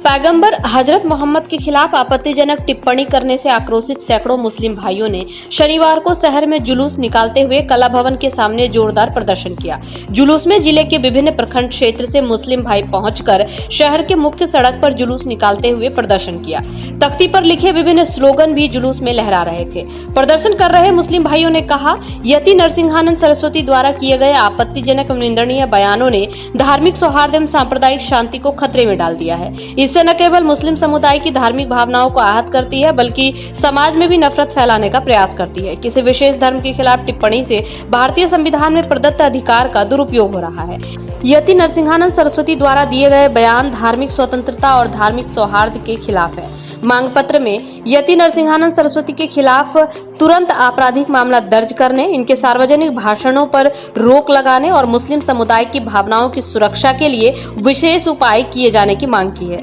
पैगंबर हजरत मोहम्मद के खिलाफ आपत्तिजनक टिप्पणी करने से आक्रोशित सैकड़ों मुस्लिम भाइयों ने शनिवार को शहर में जुलूस निकालते हुए कला भवन के सामने जोरदार प्रदर्शन किया। जुलूस में जिले के विभिन्न प्रखंड क्षेत्र से मुस्लिम भाई पहुंचकर शहर के मुख्य सड़क पर जुलूस निकालते हुए प्रदर्शन किया। तख्ती पर लिखे विभिन्न स्लोगन भी जुलूस में लहरा रहे थे। प्रदर्शन कर रहे मुस्लिम भाइयों ने कहा, यति नरसिंहानंद सरस्वती द्वारा किए गए आपत्तिजनक निंदनीय बयानों ने धार्मिक सौहार्द एवं सांप्रदायिक शांति को खतरे में डाल दिया है। इससे न केवल मुस्लिम समुदाय की धार्मिक भावनाओं को आहत करती है, बल्कि समाज में भी नफरत फैलाने का प्रयास करती है। किसी विशेष धर्म के खिलाफ टिप्पणी से भारतीय संविधान में प्रदत्त अधिकार का दुरुपयोग हो रहा है। यति नरसिंहानंद सरस्वती द्वारा दिए गए बयान धार्मिक स्वतंत्रता और धार्मिक सौहार्द के खिलाफ है। मांग पत्र में यति नरसिंहानंद सरस्वती के खिलाफ तुरंत आपराधिक मामला दर्ज करने, इनके सार्वजनिक भाषणों पर रोक लगाने और मुस्लिम समुदाय की भावनाओं की सुरक्षा के लिए विशेष उपाय किए जाने की मांग की है।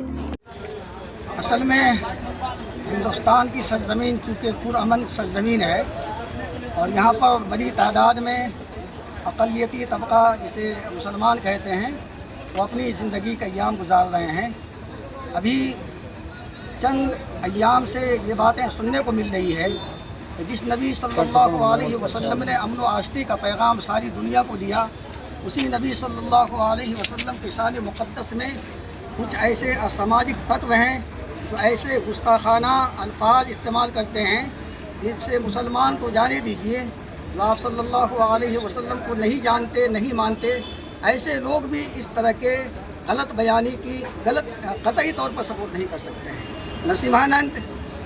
असल में हिंदुस्तान की सरजमीन चूँकि पुरअमन सरजमीन है और यहाँ पर बड़ी तादाद में अक़लियती तबका जिसे मुसलमान कहते हैं वो अपनी ज़िंदगी का अय्याम गुजार रहे हैं। अभी चंद अय्याम से ये बातें सुनने को मिल रही है कि जिस नबी सल्लल्लाहु अलैहि वसल्लम ने अमन व आशती का पैगाम सारी दुनिया को दिया, उसी नबी सल्लल्लाहु अलैहि वसल्लम के शान मुक़द्दस में कुछ ऐसे असामाजिक तत्व हैं जो ऐसे गुस्ताखाना अल्फाज इस्तेमाल करते हैं जिनसे मुसलमान तो जाने दीजिए, जो आप सल्लल्लाहु अलैहि वसल्लम को नहीं जानते नहीं मानते, ऐसे लोग भी इस तरह के गलत बयानी की कतई तौर पर सपोर्ट नहीं कर सकते हैं। नरसिंहानंद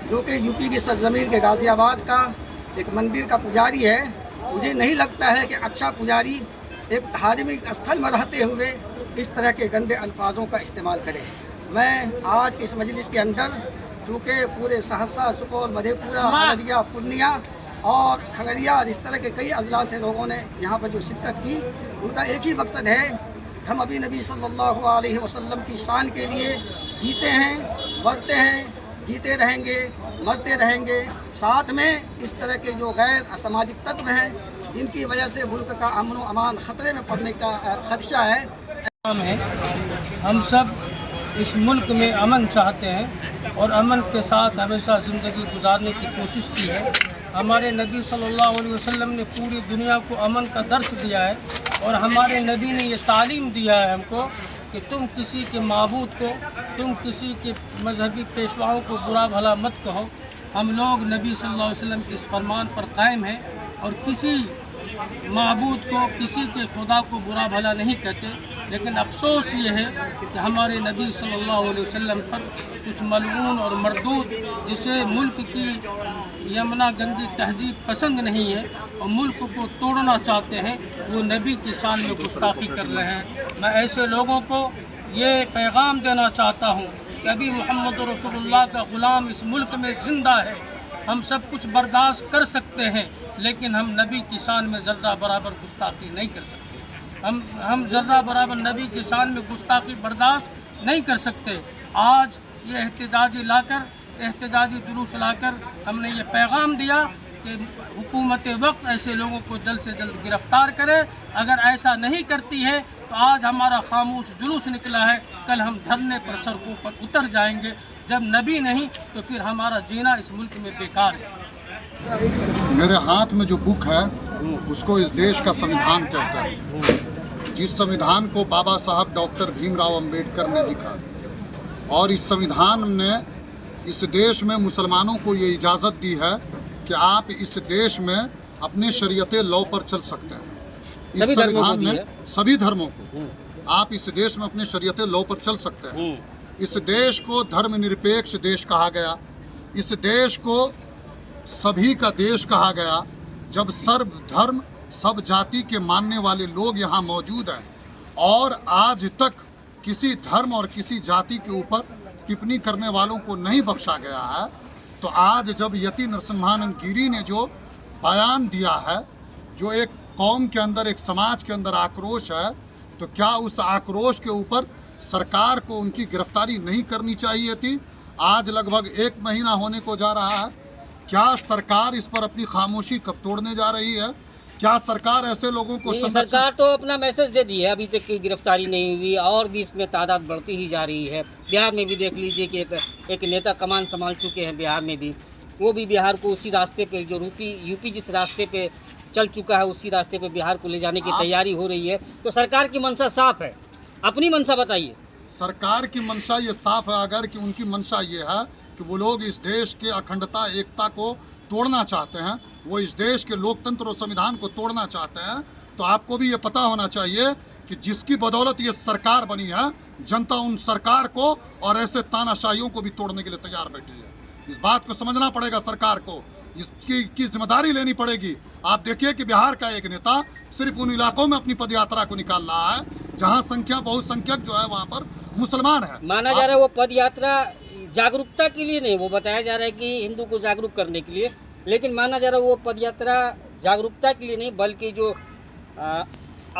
जो कि यूपी की सरजमीन के गाज़ियाबाद का एक मंदिर का पुजारी है, मुझे नहीं लगता है कि अच्छा पुजारी एक धार्मिक स्थल में रहते हुए इस तरह के गंदे अल्फाजों का इस्तेमाल करे। मैं आज के इस मजलिस के अंदर चूँकि पूरे सहरसा, सुपौल, मधेपुरा, अररिया, पूर्णिया और खगड़िया इस तरह के कई अजला से लोगों ने यहाँ पर जो शिरकत की, उनका एक ही मकसद है, हम अभी नबी सल्लल्लाहु अलैहि वसल्लम की शान के लिए जीते हैं, मरते हैं, जीते रहेंगे, मरते रहेंगे। साथ में इस तरह के जो गैर असामाजिक तत्व हैं जिनकी वजह से मुल्क का अमन व अमान ख़तरे में पड़ने का खदशा है। हम सब इस मुल्क में अमन चाहते हैं और अमन के साथ हमेशा ज़िंदगी गुजारने की कोशिश की है। हमारे नबी सल्लल्लाहु अलैहि वसल्लम ने पूरी दुनिया को अमन का दर्स दिया है और हमारे नबी ने ये तालीम दिया है हमको कि तुम किसी के माबूद को, तुम किसी के मजहबी पेशवाओं को बुरा भला मत कहो। हम लोग नबी सल्लल्लाहु अलैहि वसल्लम के इस फरमान पर कायम हैं और किसी माबूद को, किसी के खुदा को बुरा भला नहीं कहते। लेकिन अफसोस ये है कि हमारे नबी सल्लल्लाहु अलैहि वसल्लम पर कुछ मलऊन और मरदूद, जिसे मुल्क की यमुना गंगी तहजीब पसंद नहीं है और मुल्क को तोड़ना चाहते हैं, वो नबी की शान में गुस्ताखी कर रहे हैं। मैं ऐसे लोगों को ये पैगाम देना चाहता हूँ कि अभी मोहम्मद रसूलुल्लाह का ग़ुलाम इस मुल्क में ज़िंदा है। हम सब कुछ बर्दाश्त कर सकते हैं, लेकिन हम नबी की शान में ज़र्रा बराबर गुस्ताखी नहीं कर सकते। हम ज़र्रा बराबर नबी की शान में गुस्ताखी बर्दाश्त नहीं कर सकते। आज ये एहतजाजी जुलूस लाकर हमने ये पैगाम दिया कि हुकूमत वक्त ऐसे लोगों को जल्द से जल्द गिरफ़्तार करे। अगर ऐसा नहीं करती है तो आज हमारा खामोश जुलूस निकला है, कल हम धरने पर सड़कों पर उतर जाएंगे। जब नबी नहीं तो फिर हमारा जीना इस मुल्क में बेकार है। मेरे हाथ में जो बुक है उसको इस देश का संविधान कहता है, जिस संविधान को बाबा साहब डॉक्टर भीमराव अंबेडकर ने लिखा। और इस संविधान ने इस देश में मुसलमानों को ये इजाज़त दी है कि आप इस देश में अपने शरीयते लॉ पर चल सकते हैं। इस संविधान ने सभी धर्मों को आप इस देश में अपने शरीयते लॉ पर चल सकते हैं। इस देश को धर्मनिरपेक्ष देश कहा गया, इस देश को सभी का देश कहा गया जब सर्व धर्म सब जाति के मानने वाले लोग यहाँ मौजूद हैं। और आज तक किसी धर्म और किसी जाति के ऊपर टिप्पणी करने वालों को नहीं बख्शा गया है। तो आज जब यति नरसिंहानंद गिरी ने जो बयान दिया है, जो एक कौम के अंदर, एक समाज के अंदर आक्रोश है, तो क्या उस आक्रोश के ऊपर सरकार को उनकी गिरफ्तारी नहीं करनी चाहिए थी? आज लगभग 1 महीना होने को जा रहा है। क्या सरकार इस पर अपनी खामोशी कब तोड़ने जा रही है? क्या सरकार ऐसे लोगों को नहीं, संरक्षण सरकार तो अपना मैसेज दे दी है, अभी तक की गिरफ्तारी नहीं हुई और भी इसमें तादाद बढ़ती ही जा रही है। बिहार में भी देख लीजिए कि एक नेता कमान संभाल चुके हैं बिहार में भी, वो भी बिहार को उसी रास्ते पे जो यूपी जिस रास्ते पे चल चुका है उसी रास्ते पे बिहार को ले जाने की तैयारी हो रही है। तो सरकार की मंशा साफ है, अपनी मंशा बताइए। सरकार की मंशा ये साफ है अगर कि उनकी मंशा ये है कि वो लोग इस देश के अखंडता एकता को तोड़ना चाहते हैं, वो इस देश के लोकतंत्र और संविधान को तोड़ना चाहते हैं, तो आपको भी ये पता होना चाहिए कि जिसकी बदौलत ये सरकार बनी है, जनता उन सरकार को और ऐसे तानाशाहियों को भी तोड़ने के लिए तैयार बैठी है। इस बात को समझना पड़ेगा सरकार को, इसकी जिम्मेदारी लेनी पड़ेगी। आप देखिए कि बिहार का एक नेता सिर्फ उन इलाकों में अपनी पदयात्रा को निकाल रहा है जहां बहुसंख्यक जो है वहां पर मुसलमान है। माना जा रहा है वो पद यात्रा जागरूकता के लिए नहीं, वो बताया जा रहा है कि हिंदू को जागरूक करने के लिए, लेकिन माना जा रहा है वो पद यात्रा जागरूकता के लिए नहीं बल्कि जो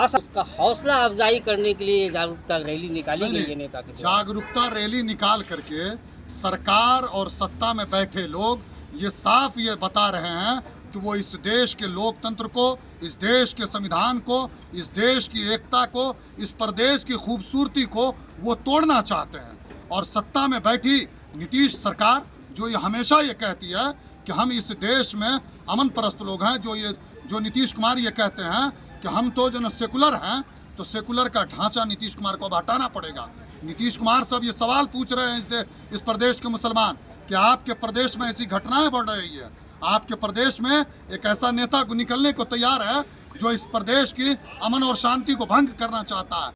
उसका हौसला अफजाई करने के लिए जागरूकता रैली निकाली गई है नेता के द्वारा। जागरूकता रैली निकाल करके सरकार और सत्ता में बैठे लोग ये साफ ये बता रहे हैं कि वो इस देश के लोकतंत्र को, इस देश के संविधान को, इस देश की एकता को, इस प्रदेश की खूबसूरती को वो तोड़ना चाहते हैं। और सत्ता में बैठी नीतीश सरकार जो ये हमेशा ये कहती है कि हम इस देश में अमन परस्त लोग हैं, जो नीतीश कुमार ये कहते हैं कि हम तो जो न सेकुलर हैं, तो सेकुलर का ढांचा नीतीश कुमार को अब हटाना पड़ेगा। नीतीश कुमार सब ये सवाल पूछ रहे हैं इस प्रदेश के मुसलमान कि आपके प्रदेश में ऐसी घटनाएं बढ़ रही है, आपके प्रदेश में एक ऐसा नेता को निकलने को तैयार है जो इस प्रदेश की अमन और शांति को भंग करना चाहता है।